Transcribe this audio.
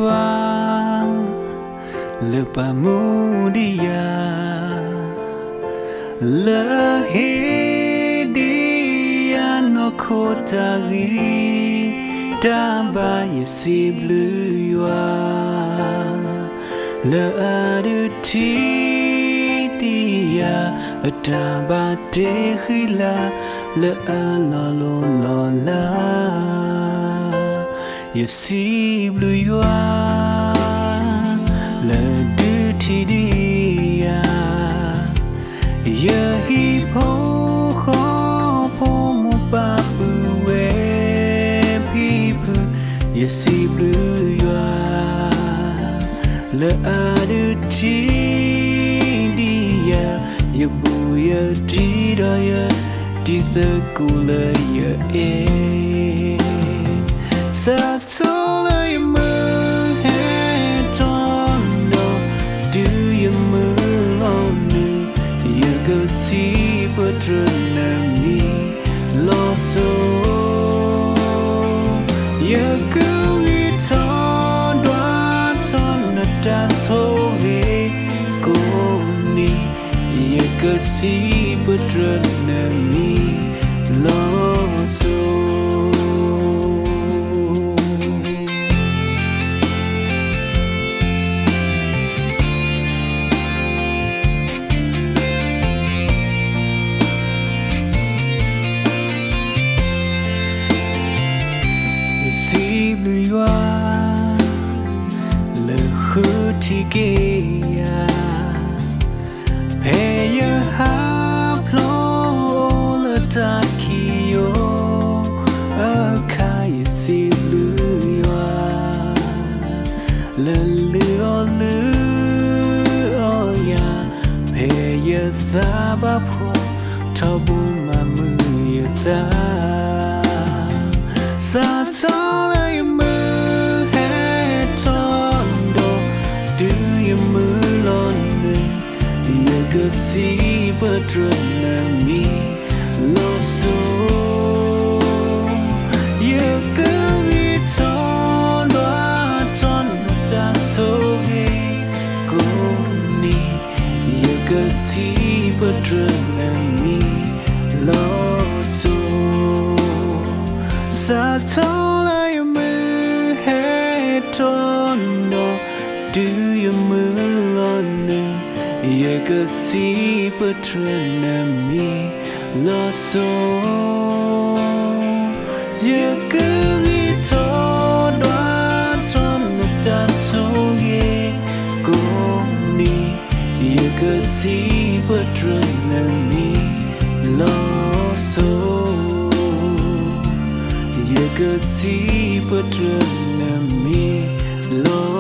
wa le pamudia le hedia no kotari damba yesi blua le aduti dia damba te khila le la la yesi blua le duti dia ye hi po kho po mo pa pu we people yesi blua le aduti dia ye bu ye di da ye di the kula ye sa to le mu he tondo do you move on me you go see but me lost so you go return to dance holy go ni you go see but me lost so le khutigeya paya ha plo le takiyo akai silua le ya paya saba pho tabu mamu ya sa tole mu he tondo do you move on me you go see but me lost so you go return to so go ni you go see but me lost so sa tola you move head tondo do you move on me you go see but me lost so you go return to so go ni you go see but me lost so you could see but me lost